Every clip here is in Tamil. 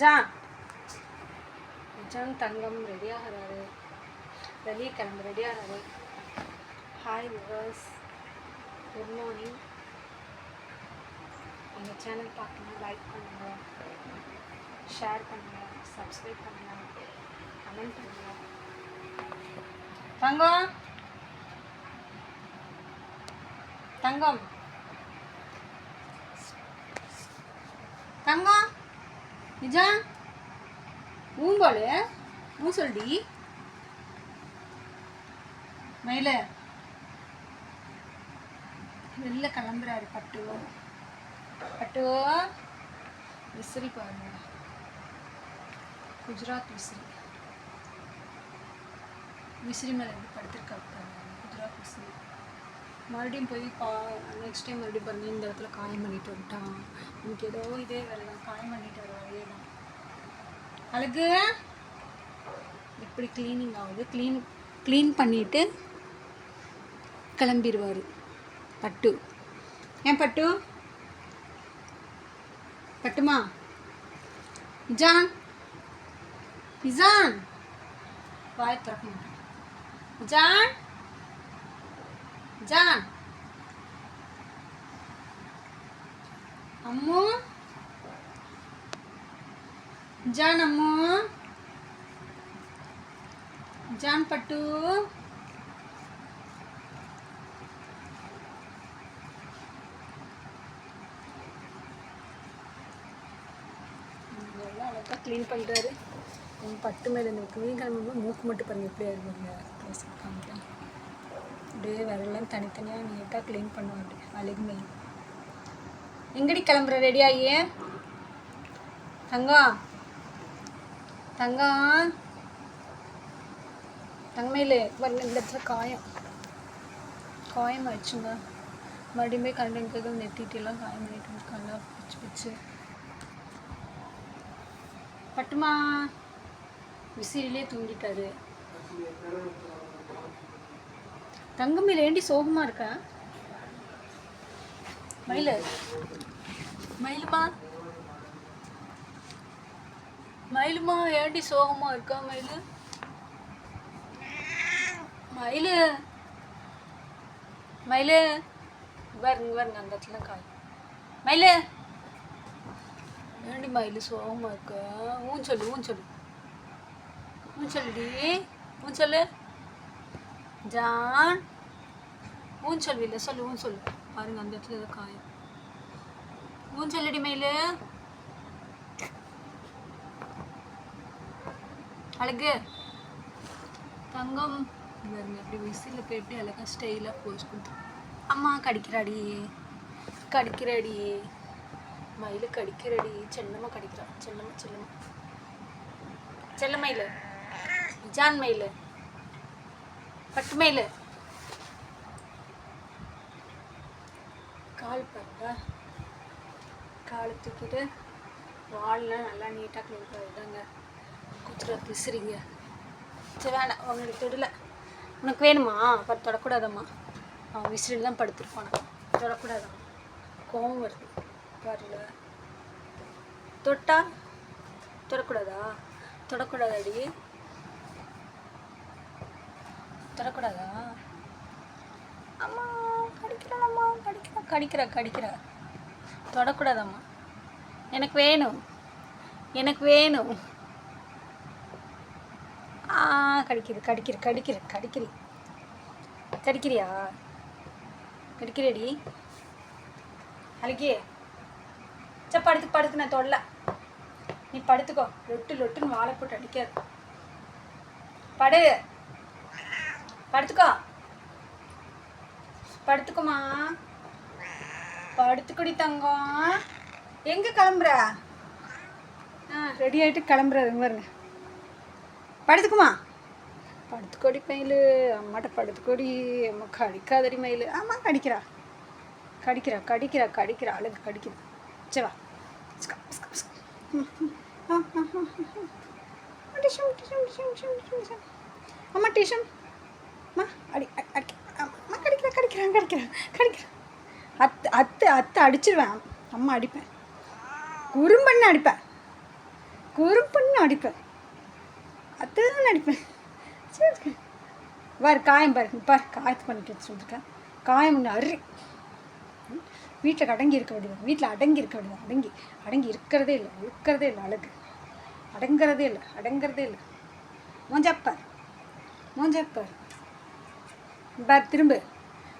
ஜான் ஜான் தங்கம் ரெடியாகிறாரு, வெளியே கிளம்பு ரெடியாகிறாரு. Hi viewers, good morning. எங்கள் சேனல் பார்க்கணும், லைக் பண்ணுங்கள், ஷேர் பண்ணுங்கள், சப்ஸ்கிரைப் பண்ணுங்கள், கமெண்ட் பண்ணுங்கள். தங்கம் தங்கம் தங்கம் நிஜான் ஊம்போலு ஊ சொல்டி மயில வெளில கிளம்புறாரு. பட்டு பட்டு விசிறி பாருங்க, குஜராத் விசிறி. விசிறி மேலே எப்படி படுத்திருக்காரு பாருங்க, குஜராத் விசிறி. மறுபடியும் போய் நெக்ஸ்ட் டைம் மறுபடியும் பாருங்க, இந்த இடத்துல காயம் பண்ணிட்டு வந்துட்டான். எனக்கு ஏதோ இதே வேலை தான், காயம் பண்ணிட்டு வர வழியே தான். அழகு எப்படி க்ளீனிங் ஆகுது, க்ளீன் பண்ணிவிட்டு கிளம்பிடுவார் பட்டு. ஏன் பட்டு பட்டுமா இஜான் இஜான் வாய் திறக்க மாட்டேன். John John Ammu John Ammu John பட்டு அழகாக க்ளீன் பண்ணுறாரு. பட்டு மேலே இந்த க்ளீன் கிளம்பும்போது மூக்கு மட்டும் பாருங்கள் எப்படி ஆயிருவாங்க. க்ளோஸ் காமிட்டேன் அப்படியே விரலாம் தனித்தனியாக நீட்டாக க்ளீன் பண்ணுவாங்க. அழகு மேல் எங்கடி கிளம்புற ரெடியாகி தங்கம் தங்கம் தங்கமேலு வரல. இந்த இடத்துல காயம் ஆயிடுச்சுங்க. மறுபடியும் போய் கண்டென்ட்கள் நெத்திட்டெல்லாம் காயம் பண்ணிட்டு இருக்காங்க பிச்சு பிச்சு. பட்டுமா விசிறிலே தூங்கிட்டாரு. தங்கமேல ஏண்டி சோகமாக இருக்கா? மயிலுமா ஏண்டி சோகமாக இருக்கா? மயிலு வருங்க அந்த இடத்துல காய். மயிலு ஏண்டி மயிலு சோகமாக இருக்கா? ஊஞ்சொல்லுடி ஊஞ்சொல்லு ஜான். ஊஞ்சொல்லு இல்லை சொல்லு ஊஞ்சொல்லு பாருங்க, அந்த இடத்துல ஏதோ காயம். ஊஞ்சொல்லுடி மயிலு. அழகு தங்கம் பாருங்க அப்படி விசில போயிட்டு அழகா ஸ்டைலாக போஸ்ட் கொடுத்து. அம்மா கடிக்கிறாடி மயிலு கடிக்கிறடி. செல்லம்மா கடிக்கிறா. செல்ல மயிலு ஜான் மயிலு பட்டு மயிலு. கால் பாருங்க, காலை தூக்கிட்டு வால்லாம் நல்லா நீட்டாக க்ளீன் பண்ணிட்டாங்க. குஜராத் விசிறிங்க. சரி வேணாம், உங்களுக்கு தொடல. உனக்கு வேணுமா? பட் தொடக்கூடாதம்மா, அவன் விசிறியில் தான் படுத்துருப்பான். தொடக்கூடாதான், கோவம் வருது பாருல. தொட்டா தொடக்கூடாதாடி? தொடக்கூடாதா? அம்மா கடிக்கிறா. தொடக்கூடாதம்மா. எனக்கு வேணும். கடிக்கிறியா? கடிக்கிறேடி அழகியே. சரி படுத்து நான் தொடல. நீ படுத்துக்கோ. லொட்டுன்னு வாழை போட்டு அடிக்காது. படுத்துக்கோமா. படுத்துக்கொடி தங்கம். எங்கே கிளம்புற? ரெடி ஆகிட்டு கிளம்புறதுங்க பாருங்க. படுத்துக்குமா. படுத்துக்கொடி மயிலு. அம்மாட்ட படுத்துக்கொடி. அம்மா கடிக்காதடி மயிலு. அம்மா கடிக்கிறா. அழகு கடிக்குது. சரி வா. அம்மா டிஷன் அம்மா அம்மா கடிக்கிறேன். அத்தை அடிச்சிருவேன். அம்மா அடிப்பேன், குறும்பண்ணு அடிப்பேன். குறுப்புன்னு அடிப்பேன், அதுதான் அடிப்பேன். சரி பாரு காயம் பாரு, பாரு காயத்து பண்ணிட்டு சொல்லியிருக்கேன். காயம் ஒன்று அரு வீட்டில் அடங்கி இருக்க வேண்டியது, வீட்டில் அடங்கி இருக்க வேண்டியது. அடங்கி அடங்கி இருக்கிறதே இல்லை, இருக்கிறதே இல்லை, அழகு அடங்கிறதே இல்லை, அடங்கிறதே இல்லை. மூஞ்சப்பார் மூஞ்சப்பார் பார், திரும்ப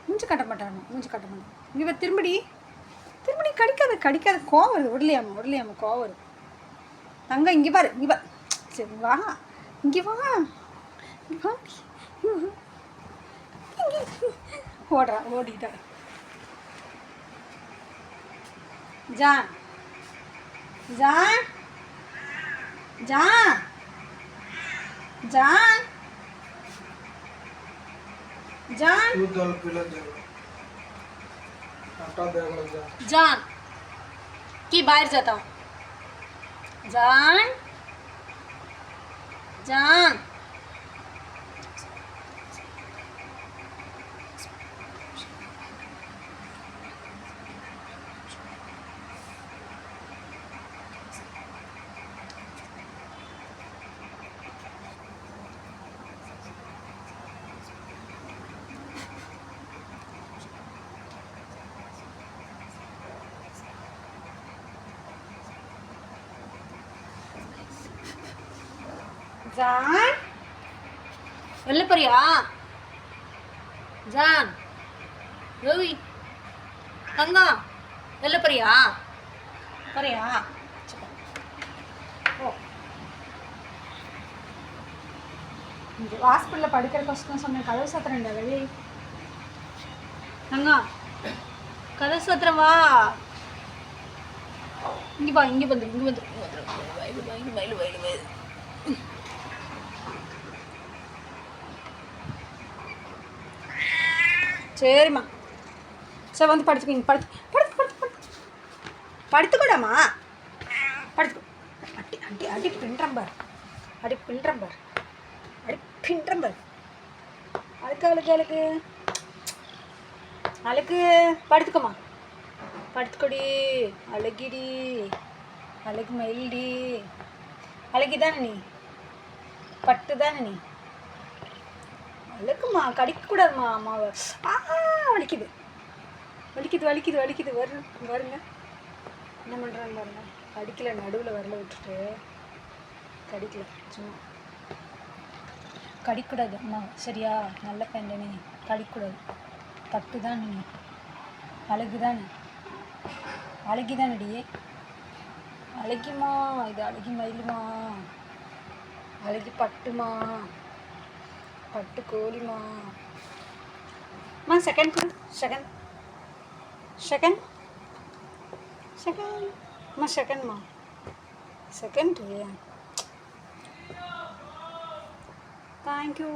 மூஞ்சி காட்ட மாட்டாங்க, மூஞ்சி காட்ட மாட்டாங்க. இங்கே திரும்படி திரும்படி கடிக்காத கடிக்காத, கோவம் வருது, உடலையாம்மா உடலையாம்மா கோவம் வருது. தங்க இங்கே பாரு, இங்கே பாரு. சரி வா, இங்கே வா, இங்கே வா. ஓடுறா, ஓடிட்டா. ஜான் ஜான் ஜான் ஜாन जान जान की बाहर जाता हूँ. जान जान जान வெளில போறியா? ஜான் ரவி தங்கம் வெளில போறியா? போறியா? ஓ ஹாஸ்பிட்டலில் படுக்கிற கஷ்டம் சொன்னேன். கதவு சாத்திரண்டா வெளியே. தங்கம் கதவு சாத்திரம் வா. இங்கே பா, இங்கே வந்துடும், இங்கே வந்துடும். வயலு வயலு வயலு வயலு வயலு. சரிம்மா சரி வந்து படுத்துக்கிங்க, படுத்து படுத்து படுத்து படுத்து படுத்துக்கூடாமா, படுத்துக்கோ. அடி அடி அடி பின்றம்பார், அடி பின்றம்பார், அடி பின்றம்பார். அழுக்கு அழுக்கு அழுக்கு அழுக்கு. படுத்துக்கோமா, படுத்துக்கொடி. அழகிடி, அழகு மயில்டி. அழகிதானே நீ, பட்டு தானே நீ. அழுக்குமா, கடிக்கக்கூடாதுமா அம்மாவை. வலிக்குது வலிக்குது வலிக்குது வலிக்குது. வருங்க என்ன பண்ணுறாங்க பாருங்க. கடிக்கல, நடுவில் வரல விட்டுட்டு கடிக்கல, சும்மா கடிக்கூடாது அம்மா சரியா? நல்ல பையன் நீ, கடிக்கூடாது. தப்பு தான் நீ. அழகு தானே, அழகி தானடி, அழகிமா. இது அழகி மயிலுமா, அழகி பட்டுமா, பட்டு கோழிமா. செகண்ட் செகண்ட் செகண்ட் செகண்ட் செகண்ட்மா செகண்ட். தேங்க்யூ.